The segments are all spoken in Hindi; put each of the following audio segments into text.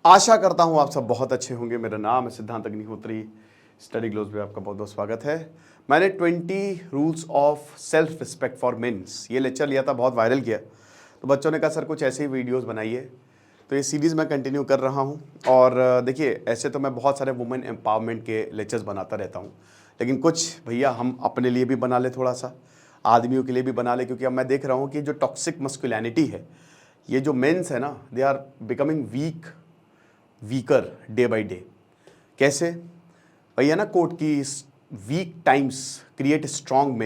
आशा करता हूँ आप सब बहुत अच्छे होंगे। मेरा नाम है सिद्धांत अग्निहोत्री। स्टडी ग्लोज में आपका बहुत बहुत स्वागत है। मैंने 20 rules of self respect for men's ये लेक्चर लिया था, बहुत वायरल किया। तो बच्चों ने कहा सर कुछ ऐसे ही वीडियोस बनाइए, तो ये सीरीज़ मैं कंटिन्यू कर रहा हूँ। और देखिए, ऐसे तो मैं बहुत सारे वुमेन एम्पावरमेंट के लेक्चर्स बनाता रहता हूँ, लेकिन कुछ भैया हम अपने लिए भी बना ले, थोड़ा सा आदमियों के लिए भी बना ले। क्योंकि अब मैं देख रहा हूँ कि जो टॉक्सिक मस्कुलिनिटी है, ये जो मेंस है ना, they are becoming weaker day by day. कैसे भैया ना, कोट की weak times create strong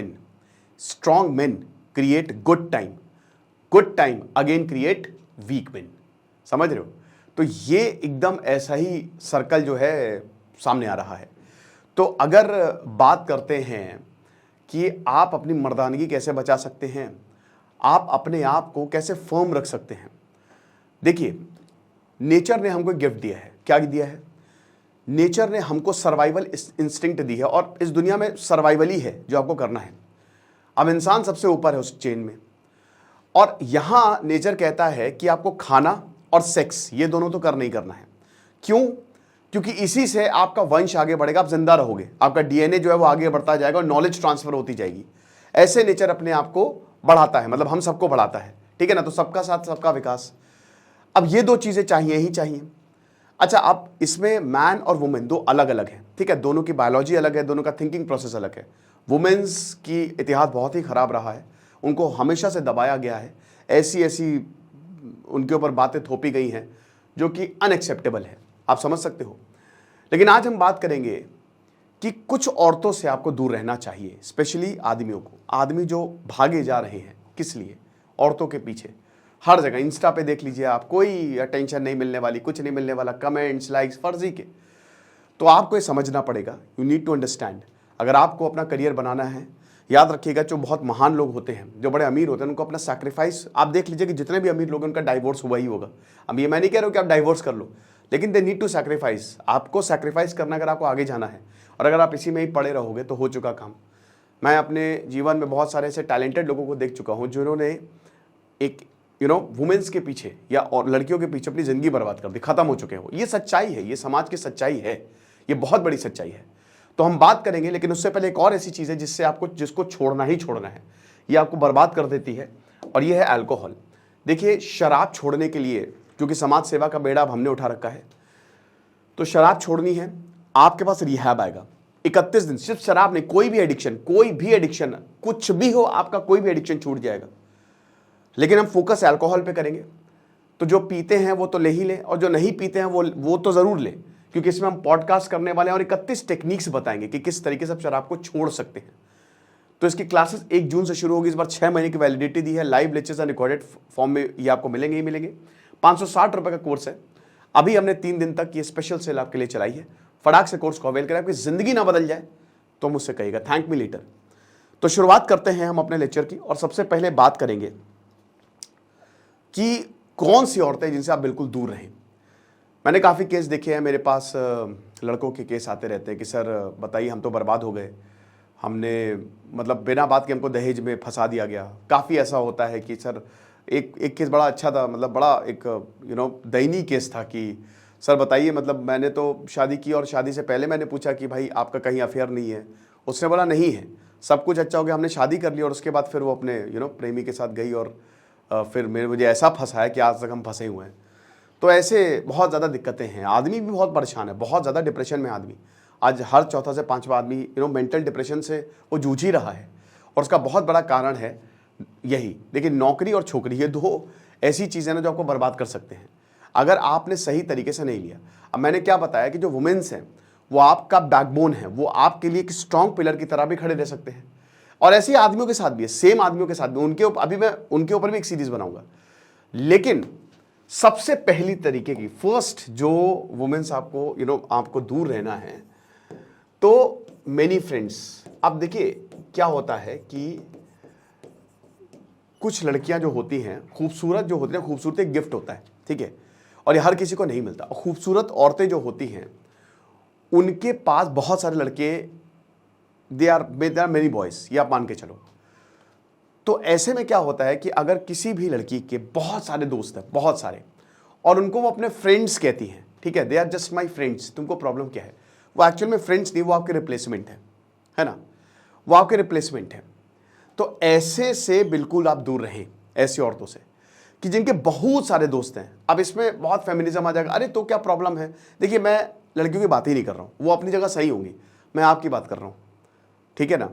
men create good time again create weak men. समझ रहे हो? तो ये एकदम ऐसा ही सर्कल जो है सामने आ रहा है। तो अगर बात करते हैं कि आप अपनी मर्दानगी कैसे बचा सकते हैं, आप अपने आप को कैसे फर्म रख सकते हैं। देखिए, नेचर ने हमको गिफ्ट दिया है। क्या दिया है? नेचर ने हमको सर्वाइवल इंस्टिंक्ट दी है, और इस दुनिया में सर्वाइवल ही है जो आपको करना है। अब इंसान सबसे ऊपर है उस चेन में, और यहां नेचर कहता है कि आपको खाना और सेक्स ये दोनों तो करना ही करना है। क्यों? क्योंकि इसी से आपका वंश आगे बढ़ेगा, आप जिंदा रहोगे, आपका डीएनए जो है वो आगे बढ़ता जाएगा और नॉलेज ट्रांसफर होती जाएगी। ऐसे नेचर अपने आप को बढ़ाता है, मतलब हम सबको बढ़ाता है, ठीक है ना। तो सबका साथ सबका विकास। अब ये दो चीजें चाहिए ही चाहिए। अच्छा, अब इसमें मैन और वुमेन दो अलग अलग हैं, ठीक है। दोनों की बायोलॉजी अलग है, दोनों का थिंकिंग प्रोसेस अलग है। वुमेन्स की इतिहास बहुत ही खराब रहा है, उनको हमेशा से दबाया गया है, ऐसी ऐसी उनके ऊपर बातें थोपी गई हैं जो कि अनएक्सेप्टेबल है, आप समझ सकते हो। लेकिन आज हम बात करेंगे कि कुछ औरतों से आपको दूर रहना चाहिए, स्पेशली आदमियों को। आदमी जो भागे जा रहे हैं, किस लिए? औरतों के पीछे। हर जगह इंस्टा पे देख लीजिए आप, कोई अटेंशन नहीं मिलने वाली, कुछ नहीं मिलने वाला, कमेंट्स लाइक्स फर्जी के। तो आपको ये समझना पड़ेगा, यू नीड टू अंडरस्टैंड। अगर आपको अपना करियर बनाना है, याद रखिएगा, जो बहुत महान लोग होते हैं, जो बड़े अमीर होते हैं, उनको अपना सैक्रिफाइस, आप देख लीजिए कि जितने भी अमीर लोग हैं उनका डाइवोर्स हुआ ही होगा। अब ये मैं नहीं कह रहा हूँ कि आप डाइवोर्स कर लो, लेकिन दे नीड टू सैक्रिफाइस। आपको सैक्रिफाइस करना, अगर आपको आगे जाना है, और अगर आप इसी में ही पड़े रहोगे तो हो चुका काम। मैं अपने जीवन में बहुत सारे ऐसे टैलेंटेड लोगों को देख चुका हूँ जिन्होंने एक वुमेन्स के पीछे या और लड़कियों के पीछे अपनी जिंदगी बर्बाद कर दी, खत्म हो चुके हो। ये सच्चाई है, ये समाज की सच्चाई है, ये बहुत बड़ी सच्चाई है। तो हम बात करेंगे, लेकिन उससे पहले एक और ऐसी चीज है जिसको छोड़ना ही छोड़ना है, ये आपको बर्बाद कर देती है, और ये है अल्कोहल। देखिए, शराब छोड़ने के लिए, क्योंकि समाज सेवा का बेड़ा अब हमने उठा रखा है, तो शराब छोड़नी है, आपके पास रिहैब आएगा 31 दिन। सिर्फ शराब नहीं, कोई भी एडिक्शन, कुछ भी हो, आपका कोई भी एडिक्शन छूट जाएगा। लेकिन हम फोकस अल्कोहल पे करेंगे। तो जो पीते हैं वो तो ले ही ले, और जो नहीं पीते हैं वो तो जरूर ले, क्योंकि इसमें हम पॉडकास्ट करने वाले हैं और 31 टेक्निक्स बताएंगे कि किस तरीके से आप शराब को छोड़ सकते हैं। तो इसकी क्लासेस 1 जून से शुरू होगी। इस बार 6 महीने की वैलिडिटी दी है। Live lectures and recorded form में ये आपको मिलेंगे ही मिलेंगे। 560 रुपए का कोर्स है। अभी हमने 3 दिन तक ये स्पेशल सेल आपके लिए चलाई है। फटाक से कोर्स को अवेल करें। आपकी जिंदगी ना बदल जाए तो मुझसे कहिएगा, थैंक मी लेटर। तो शुरुआत करते हैं हम अपने लेक्चर की, और सबसे पहले बात करेंगे कि कौन सी औरतें जिनसे आप बिल्कुल दूर रहें। मैंने काफ़ी केस देखे हैं, मेरे पास लड़कों के केस आते रहते हैं कि सर बताइए, हम तो बर्बाद हो गए, हमने मतलब बिना बात के हमको दहेज में फंसा दिया गया। काफ़ी ऐसा होता है कि सर एक केस बड़ा अच्छा था, मतलब बड़ा एक दयनीय केस था कि सर बताइए, मतलब मैंने तो शादी की और शादी से पहले मैंने पूछा कि भाई आपका कहीं अफेयर नहीं है। उसने बोला नहीं है, सब कुछ अच्छा हो गया, हमने शादी कर ली, और उसके बाद फिर वो अपने प्रेमी मुझे साथ गई, और फिर मुझे ऐसा फंसाया कि आज तक हम फंसे हुए हैं। तो ऐसे बहुत ज़्यादा दिक्कतें हैं। आदमी भी बहुत परेशान है, बहुत ज़्यादा डिप्रेशन में आदमी। आज हर चौथा से पांचवा आदमी मेंटल डिप्रेशन से वो जूझ ही रहा है, और उसका बहुत बड़ा कारण है यही। लेकिन नौकरी और छोकरी, ये दो ऐसी चीज़ें ना जो आपको बर्बाद कर सकते हैं अगर आपने सही तरीके से नहीं लिया। अब मैंने क्या बताया कि जो वुमेन्स हैं वो आपका बैकबोन है, वो आपके लिए एक स्ट्रॉन्ग पिलर की तरह भी खड़े रह सकते हैं। और ऐसे आदमियों के साथ भी है, सेम आदमियों के साथ भी, अभी मैं उनके ऊपर भी एक सीरीज बनाऊंगा। लेकिन सबसे पहली तरीके की फर्स्ट जो वुमेन्स आपको आपको दूर रहना है, तो मेनी फ्रेंड्स। अब देखिए क्या होता है कि कुछ लड़कियां जो होती हैं, खूबसूरत जो होती हैं, खूबसूरत एक गिफ्ट होता है, ठीक है, और ये हर किसी को नहीं मिलता। खूबसूरत औरतें जो होती हैं उनके पास बहुत सारे लड़के, दे आर मेनी बॉयज, ये आप मान के चलो। तो ऐसे में क्या होता है कि अगर किसी भी लड़की के बहुत सारे दोस्त हैं, बहुत सारे, और उनको वो अपने फ्रेंड्स कहती हैं, ठीक है, they are just my friends. तुमको प्रॉब्लम क्या है? वो एक्चुअल में फ्रेंड्स नहीं, वो आपके रिप्लेसमेंट है ना, वो आपके रिप्लेसमेंट है। तो ऐसे से बिल्कुल आप दूर रहें, ऐसी औरतों से कि जिनके बहुत सारे दोस्त हैं। अब इसमें बहुत फेमिनिज्म आ जाएगा, अरे तो क्या प्रॉब्लम है? देखिए, मैं लड़कियों की बात ही नहीं कर रहा हूँ, वो अपनी जगह सही होंगी, मैं आपकी बात कर रहा हूँ, ठीक है ना।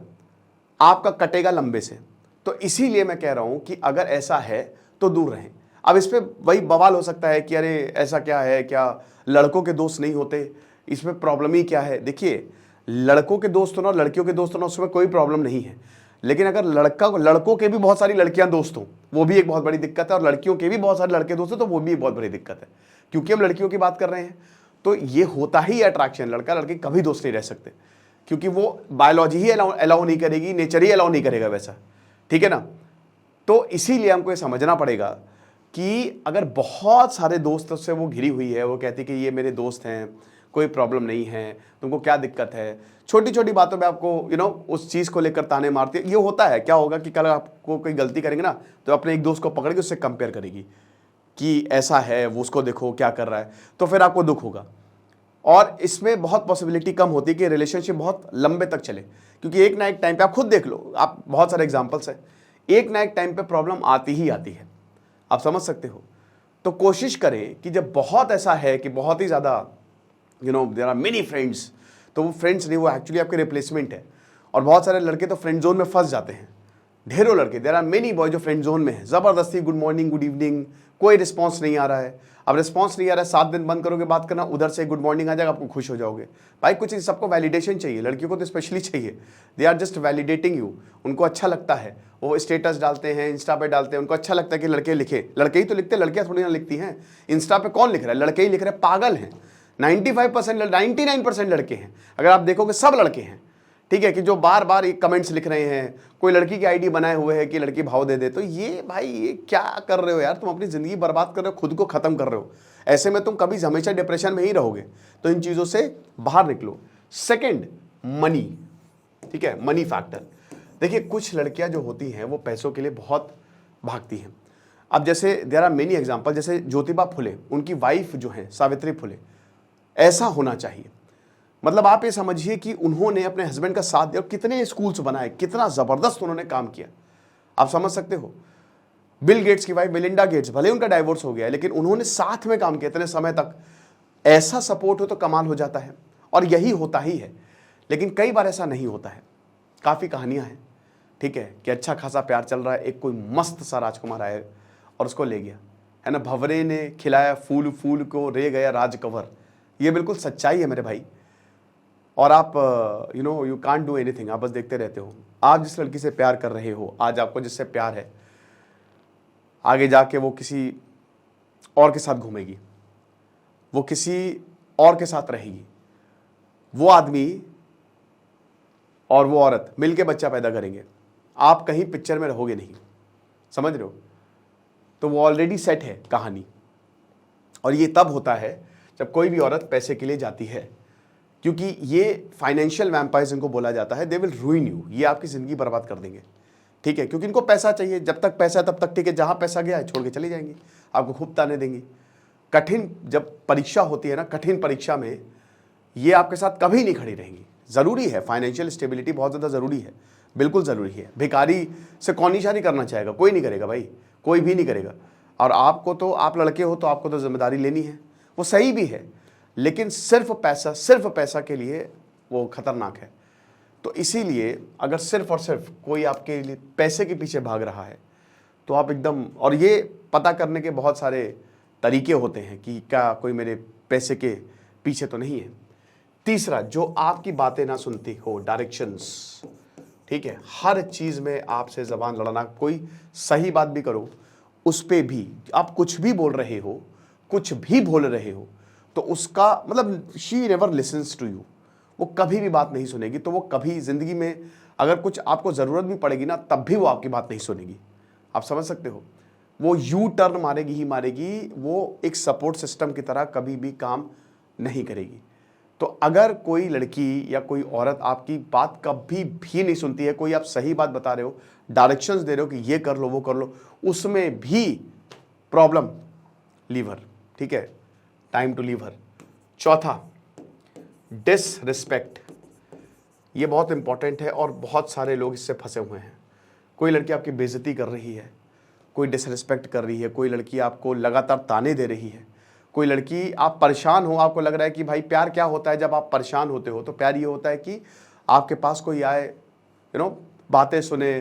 आपका कटेगा लंबे से, तो इसीलिए मैं कह रहा हूँ कि अगर ऐसा है तो दूर रहें। अब इस पर वही बवाल हो सकता है कि अरे ऐसा क्या है, क्या लड़कों के दोस्त नहीं होते, इसमें प्रॉब्लम ही क्या है? देखिए, लड़कों के दोस्त होना और लड़कियों के दोस्त होना, उसमें कोई प्रॉब्लम नहीं है। लेकिन अगर लड़कों के भी बहुत सारी लड़कियां दोस्त हों, वो भी एक बहुत बड़ी दिक्कत है, और लड़कियों के भी बहुत सारे लड़के दोस्त हैं, तो वो भी एक बहुत बड़ी दिक्कत है। क्योंकि हम लड़कियों की बात कर रहे हैं, तो ये होता ही अट्रैक्शन, लड़का लड़की कभी दोस्त नहीं रह सकते, क्योंकि वो बायोलॉजी ही अलाउ नहीं करेगी, नेचर ही अलाउ नहीं करेगा वैसा, ठीक है ना। तो इसीलिए हमको ये समझना पड़ेगा कि अगर बहुत सारे दोस्तों से वो घिरी हुई है, वो कहती कि ये मेरे दोस्त हैं, कोई प्रॉब्लम नहीं है, तुमको क्या दिक्कत है, छोटी छोटी बातों में आपको उस चीज़ को लेकर ताने मारती है। ये होता है, क्या होगा कि कल आपको कोई गलती करेंगे ना, तो अपने एक दोस्त को पकड़ के उससे कंपेयर करेगी कि ऐसा है, वो उसको देखो क्या कर रहा है, तो फिर आपको दुख होगा। और इसमें बहुत पॉसिबिलिटी कम होती है कि रिलेशनशिप बहुत लंबे तक चले, क्योंकि एक ना एक टाइम पे, आप खुद देख लो, आप बहुत सारे एग्जांपल्स हैं, एक ना एक टाइम पे प्रॉब्लम आती ही आती है, आप समझ सकते हो। तो कोशिश करें कि जब बहुत ऐसा है कि बहुत ही ज़्यादा देयर आर मेनी फ्रेंड्स, तो वो फ्रेंड्स नहीं, वो एक्चुअली आपके रिप्लेसमेंट है। और बहुत सारे लड़के तो फ्रेंड जोन में फंस जाते हैं, ढेरों लड़के, देयर आर मेनी बॉय जो फ्रेंड जोन में है, ज़बरदस्ती गुड मॉर्निंग गुड इवनिंग, कोई रिस्पॉन्स नहीं आ रहा है। अब रिस्पॉन्स नहीं आ रहा है, 7 दिन बंद करोगे बात करना, उधर से गुड मॉर्निंग आ जाएगा, आपको खुश हो जाओगे। भाई कुछ सबको वैलिडेशन चाहिए, लड़कियों को तो स्पेशली चाहिए, they are just validating you. उनको अच्छा लगता है, वो स्टेटस डालते हैं, इंस्टा पे डालते हैं, उनको अच्छा लगता है कि लड़के लिखे, लड़के ही तो लिखते हैं, लड़कियां थोड़ी ना लिखती हैं। इंस्टा पे कौन लिख रहा है? लड़के ही लिख रहे हैं, पागल हैं। 95% 99% लड़के हैं, अगर आप देखोगे सब लड़के हैं, ठीक है, कि जो बार बार एक कमेंट्स लिख रहे हैं, कोई लड़की की आईडी बनाए हुए है कि लड़की भाव दे दे। तो ये भाई, ये क्या कर रहे हो यार? तुम अपनी ज़िंदगी बर्बाद कर रहे हो, खुद को ख़त्म कर रहे हो। ऐसे में तुम कभी हमेशा डिप्रेशन में ही रहोगे। तो इन चीज़ों से बाहर निकलो। सेकंड, मनी, ठीक है, मनी फैक्टर। देखिए, कुछ लड़कियां जो होती हैं वो पैसों के लिए बहुत भागती हैं। अब जैसे देयर आर मेनी एग्जाम्पल, जैसे ज्योतिबा फुले, उनकी वाइफ जो है सावित्री फुले, ऐसा होना चाहिए। मतलब आप ये समझिए कि उन्होंने अपने हस्बैंड का साथ दिया और कितने स्कूल्स बनाए, कितना ज़बरदस्त उन्होंने काम किया, आप समझ सकते हो। बिल गेट्स की वाइफ मेलिंडा गेट्स, भले उनका डाइवोर्स हो गया, लेकिन उन्होंने साथ में काम किया इतने समय तक। ऐसा सपोर्ट हो तो कमाल हो जाता है, और यही होता ही है। लेकिन कई बार ऐसा नहीं होता है। काफ़ी कहानियाँ हैं, ठीक है, कि अच्छा खासा प्यार चल रहा है, एक कोई मस्त सा राजकुमार आया और उसको ले गया, है ना। भंवरे ने खिलाया फूल, फूल को रे गया राजकंवर। ये बिल्कुल सच्चाई है मेरे भाई। और आप यू कांट डू एनीथिंग, आप बस देखते रहते हो। आप जिस लड़की से प्यार कर रहे हो, आज आपको जिससे प्यार है, आगे जाके वो किसी और के साथ घूमेगी, वो किसी और के साथ रहेगी, वो आदमी और वो औरत मिलके बच्चा पैदा करेंगे, आप कहीं पिक्चर में रहोगे नहीं, समझ रहे हो। तो वो ऑलरेडी सेट है कहानी। और ये तब होता है जब कोई भी औरत पैसे के लिए जाती है, क्योंकि ये फाइनेंशियल वैम्पायर्स इनको बोला जाता है, दे विल रूइन यू, ये आपकी ज़िंदगी बर्बाद कर देंगे, ठीक है, क्योंकि इनको पैसा चाहिए। जब तक पैसा है तब तक ठीक है, जहाँ पैसा गया है छोड़ के चली जाएंगी, आपको खूब ताने देंगी। कठिन जब परीक्षा होती है ना, कठिन परीक्षा में ये आपके साथ कभी नहीं खड़ी रहेंगी। ज़रूरी है, फाइनेंशियल स्टेबिलिटी बहुत ज़्यादा ज़रूरी है, बिल्कुल ज़रूरी है। भिखारी से कौन निशानी करना चाहेगा? कोई नहीं करेगा भाई, कोई भी नहीं करेगा। और आपको तो, आप लड़के हो तो आपको तो जिम्मेदारी लेनी है, वो सही भी है, लेकिन सिर्फ पैसा के लिए वो खतरनाक है। तो इसीलिए अगर सिर्फ और सिर्फ कोई आपके लिए पैसे के पीछे भाग रहा है, तो आप एकदम, और ये पता करने के बहुत सारे तरीके होते हैं कि क्या कोई मेरे पैसे के पीछे तो नहीं है। तीसरा, जो आपकी बातें ना सुनती हो, डायरेक्शंस, ठीक है, हर चीज़ में आपसे ज़बान लड़ाना, कोई सही बात भी करो उस पर भी आप कुछ भी बोल रहे हो, कुछ भी बोल रहे हो, तो उसका मतलब she never listens to you, वो कभी भी बात नहीं सुनेगी। तो वो कभी ज़िंदगी में अगर कुछ आपको ज़रूरत भी पड़ेगी ना, तब भी वो आपकी बात नहीं सुनेगी, आप समझ सकते हो। वो यू टर्न मारेगी ही मारेगी, वो एक सपोर्ट सिस्टम की तरह कभी भी काम नहीं करेगी। तो अगर कोई लड़की या कोई औरत आपकी बात कभी भी नहीं सुनती है, कोई आप सही बात बता रहे हो, डायरेक्शंस दे रहे हो कि ये कर लो वो कर लो, उसमें भी प्रॉब्लम, लीव हर, ठीक है, टाइम टू लीव हर। चौथा, डिसरिस्पेक्ट। ये बहुत इंपॉर्टेंट है और बहुत सारे लोग इससे फंसे हुए हैं। कोई लड़की आपकी बेइज्जती कर रही है, कोई डिसरिस्पेक्ट कर रही है, कोई लड़की आपको लगातार ताने दे रही है, कोई लड़की, आप परेशान हो, आपको लग रहा है कि भाई प्यार क्या होता है जब आप परेशान होते हो, तो प्यार ये होता है कि आपके पास कोई आए, बातें सुने,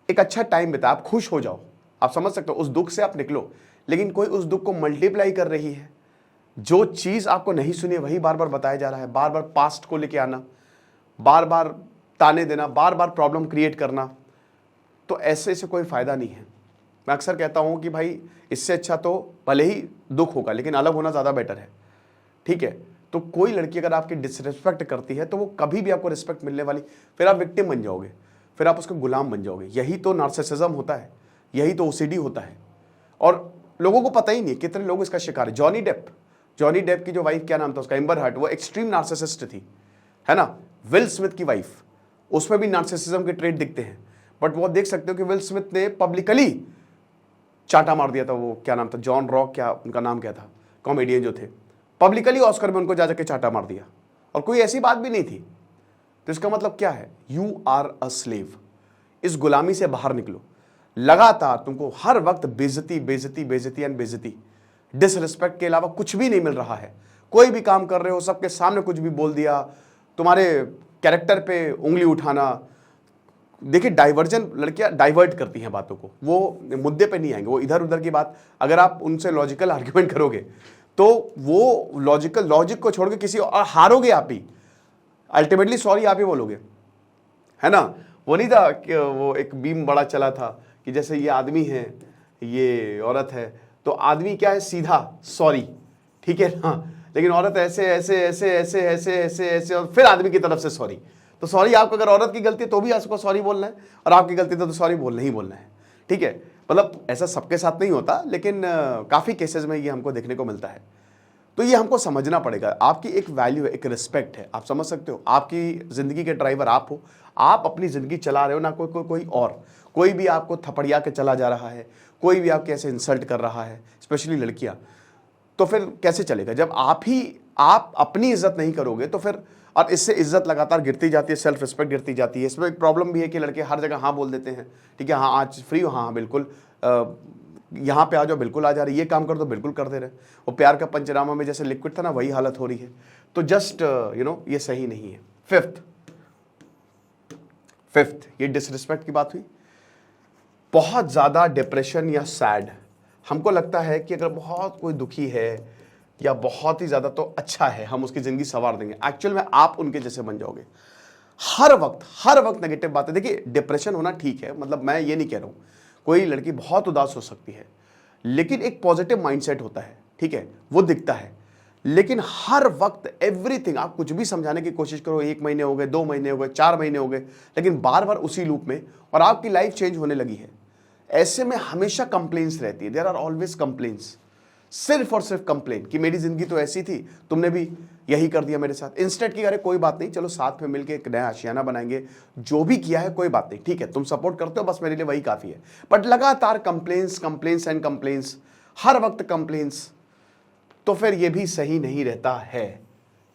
एक अच्छा टाइम बिताए, आप खुश हो जाओ। आप समझ सकते हो, उस दुख से आप निकलो। लेकिन कोई उस दुख को मल्टीप्लाई कर रही है, जो चीज़ आपको नहीं सुनी वही बार बार बताया जा रहा है, बार बार पास्ट को लेके आना, बार बार ताने देना, बार बार प्रॉब्लम क्रिएट करना, तो ऐसे से कोई फ़ायदा नहीं है। मैं अक्सर कहता हूँ कि भाई इससे अच्छा तो भले ही दुख होगा लेकिन अलग होना ज़्यादा बेटर है, ठीक है। तो कोई लड़की अगर आपकी डिसरिस्पेक्ट करती है तो वो कभी भी आपको रिस्पेक्ट मिलने वाली, फिर आप विक्टिम बन जाओगे, फिर आप उसका गुलाम बन जाओगे। यही तो नार्सिसिज्म होता है, यही तो ओसीडी होता है, और लोगों को पता ही नहीं कितने लोग इसका शिकार है। जॉनी डेप की जो वाइफ, क्या नाम था उसका, एम्बर हर्ट, वो एक्सट्रीम नार्सिसिस्ट थी, है ना। विल स्मिथ की वाइफ, उसमें भी नार्सिसिज्म के ट्रेट दिखते हैं, बट वो देख सकते हो कि विल स्मिथ ने पब्लिकली चाटा मार दिया था। वो क्या नाम था, जॉन रॉक, क्या उनका नाम क्या था, कॉमेडियन जो थे, पब्लिकली ऑस्कर में उनको जा जाके चाटा मार दिया, और कोई ऐसी बात भी नहीं थी। तो इसका मतलब क्या है, यू आर अ स्लेव। इस गुलामी से बाहर निकलो। लगातार तुमको हर वक्त बेइज्जती बेइज्जती बेइज्जती एंड बेइज्जती, डिसरिस्पेक्ट के अलावा कुछ भी नहीं मिल रहा है। कोई भी काम कर रहे हो, सबके सामने कुछ भी बोल दिया, तुम्हारे कैरेक्टर पे उंगली उठाना। देखिए, डाइवर्जन, लड़कियां डाइवर्ट करती हैं बातों को, वो मुद्दे पे नहीं आएंगे, वो इधर उधर की बात। अगर आप उनसे लॉजिकल आर्ग्यूमेंट करोगे तो वो लॉजिक को छोड़ के किसी और, हारोगे आप ही, अल्टीमेटली सॉरी आप ही बोलोगे, है ना। वो नहीं था कि वो एक बीम बड़ा चला था कि जैसे ये आदमी है, ये औरत है, तो आदमी क्या है, सीधा सॉरी, ठीक है ना, लेकिन औरत ऐसे ऐसे ऐसे ऐसे ऐसे ऐसे ऐसे और फिर आदमी की तरफ से सॉरी। तो सॉरी आपको, अगर औरत की गलती है तो भी आपको सॉरी बोलना है, और आपकी गलती तो सॉरी बोलना ही बोलना है, ठीक है। मतलब ऐसा सबके साथ नहीं होता, लेकिन काफ़ी केसेस में ये हमको देखने को मिलता है। तो ये हमको समझना पड़ेगा। आपकी एक वैल्यू है, एक रिस्पेक्ट है, आप समझ सकते हो। आपकी ज़िंदगी के ड्राइवर आप हो, आप अपनी ज़िंदगी चला रहे हो, ना कोई और। कोई भी आपको थपड़िया के चला जा रहा है, कोई भी आपके ऐसे इंसल्ट कर रहा है, स्पेशली लड़कियां, तो फिर कैसे चलेगा जब आप अपनी इज्जत नहीं करोगे तो फिर, और इससे इज्जत लगातार गिरती जाती है, सेल्फ रिस्पेक्ट गिरती जाती है। इसमें एक प्रॉब्लम भी है कि लड़के हर जगह हाँ बोल देते हैं, ठीक है, हाँ आज फ्री हो, हाँ बिल्कुल, यहाँ पे आ जाओ, बिल्कुल आ जा रही, ये काम कर दो, बिल्कुल कर दे रहे। वो प्यार का पंचनामा में जैसे लिक्विड था ना, वही हालत हो रही है। तो जस्ट ये सही नहीं है। फिफ्थ, ये डिसरिस्पेक्ट की बात हुई। बहुत ज़्यादा डिप्रेशन या सैड, हमको लगता है कि अगर बहुत कोई दुखी है या बहुत ही ज़्यादा, तो अच्छा है, हम उसकी ज़िंदगी संवार देंगे। एक्चुअल में आप उनके जैसे बन जाओगे। हर वक्त नेगेटिव बातें। देखिए, डिप्रेशन होना ठीक है, मतलब मैं ये नहीं कह रहा हूँ, कोई लड़की बहुत उदास हो सकती है, लेकिन एक पॉजिटिव माइंडसेट होता है, ठीक है, वो दिखता है। लेकिन हर वक्त एवरीथिंग, आप कुछ भी समझाने की कोशिश करो, 1 महीने हो गए, 2 महीने हो गए, 4 महीने हो गए, लेकिन बार बार उसी लूप में, और आपकी लाइफ चेंज होने लगी है। ऐसे में हमेशा कंप्लेंट्स रहती है, देयर आर ऑलवेज कंप्लेंट्स, सिर्फ और सिर्फ कंप्लेन कि मेरी जिंदगी तो ऐसी थी, तुमने भी यही कर दिया मेरे साथ। इंस्टेंट की, अरे कोई बात नहीं, चलो साथ में मिलकर एक नया आशियाना बनाएंगे, जो भी किया है कोई बात नहीं, ठीक है, तुम सपोर्ट करते हो, बस मेरे लिए वही काफी है। बट लगातार कंप्लेंट्स एंड कंप्लेंट्स, हर वक्त कंप्लेंट्स, तो फिर ये भी सही नहीं रहता है,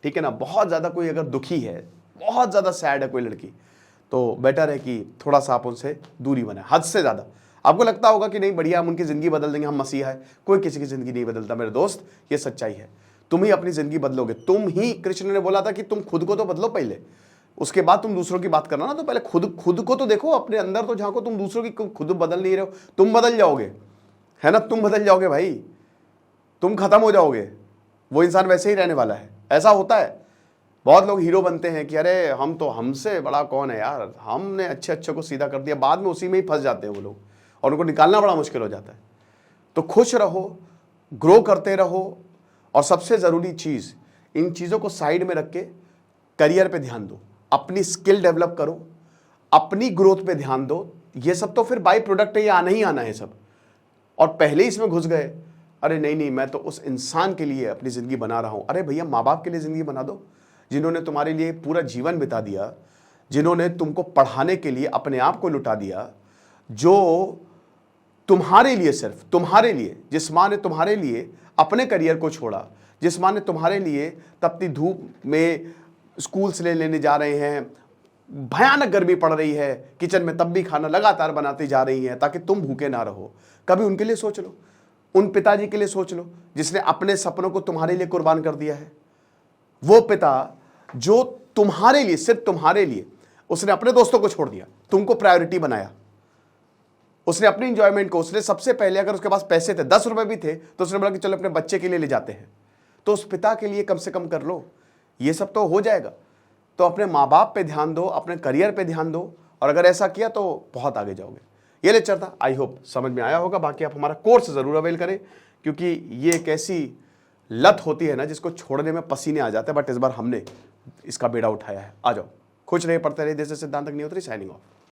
ठीक है ना। बहुत ज्यादा कोई अगर दुखी है, बहुत ज्यादा सैड है कोई लड़की, तो बेटर है कि थोड़ा सा आप उनसे दूरी बनाए। हद से ज्यादा आपको लगता होगा कि नहीं बढ़िया, हम उनकी ज़िंदगी बदल देंगे, हम मसीहा है, कोई किसी की ज़िंदगी नहीं बदलता मेरे दोस्त, ये सच्चाई है। तुम ही अपनी ज़िंदगी बदलोगे, तुम ही, कृष्ण ने बोला था कि तुम खुद को तो बदलो पहले, उसके बाद तुम दूसरों की बात करना ना। तो पहले खुद को तो देखो, अपने अंदर तो झांको। तुम दूसरों की खुद बदल नहीं रहे हो, तुम बदल जाओगे, है ना, तुम बदल जाओगे भाई, तुम खत्म हो जाओगे, वो इंसान वैसे ही रहने वाला है। ऐसा होता है, बहुत लोग हीरो बनते हैं कि अरे हम तो, हमसे बड़ा कौन है यार, हमने अच्छे को सीधा कर दिया, बाद में उसी में ही फंस जाते हैं वो लोग, और उनको निकालना बड़ा मुश्किल हो जाता है। तो खुश रहो, ग्रो करते रहो, और सबसे ज़रूरी चीज़, इन चीज़ों को साइड में रख के करियर पे ध्यान दो, अपनी स्किल डेवलप करो, अपनी ग्रोथ पे ध्यान दो। ये सब तो फिर बाई प्रोडक्ट है, ये आना ही आना है सब। और पहले ही इसमें घुस गए, अरे नहीं मैं तो उस इंसान के लिए अपनी ज़िंदगी बना रहा हूँ। अरे भैया, माँ बाप के लिए ज़िंदगी बना दो, जिन्होंने तुम्हारे लिए पूरा जीवन बिता दिया, जिन्होंने तुमको पढ़ाने के लिए अपने आप को लुटा दिया, जो तुम्हारे लिए, सिर्फ तुम्हारे लिए, जिस माँ ने तुम्हारे लिए अपने करियर को छोड़ा, जिस माँ ने तुम्हारे लिए तपती धूप में स्कूल से लेने जा रहे हैं, भयानक गर्मी पड़ रही है, किचन में तब भी खाना लगातार बनाती जा रही है ताकि तुम भूखे ना रहो। कभी उनके लिए सोच लो, उन पिताजी के लिए सोच लो जिसने अपने सपनों को तुम्हारे लिए कुर्बान कर दिया है। वो पिता जो तुम्हारे लिए, सिर्फ तुम्हारे लिए, उसने अपने दोस्तों को छोड़ दिया, तुमको प्रायोरिटी बनाया। उसने अपनी इंजॉयमेंट को, उसने सबसे पहले, अगर उसके पास पैसे थे, 10 रुपए भी थे, तो उसने बोला कि चलो अपने बच्चे के लिए ले जाते हैं। तो उस पिता के लिए कम से कम कर लो। ये सब तो हो जाएगा। तो अपने माँ बाप पे ध्यान दो, अपने करियर पे ध्यान दो, और अगर ऐसा किया तो बहुत आगे जाओगे। ये लेक्चर था, आई होप समझ में आया होगा। बाकी आप हमारा कोर्स जरूर अवेल करें, क्योंकि ये एक ऐसी लत होती है ना जिसको छोड़ने में पसीने आ जाते हैं, बट इस बार हमने इसका बेड़ा उठाया है। आ जाओ, खुश रहे, पढ़ते रहे। दिस इज सिद्धांत अग्निहोत्री, साइनिंग ऑफ।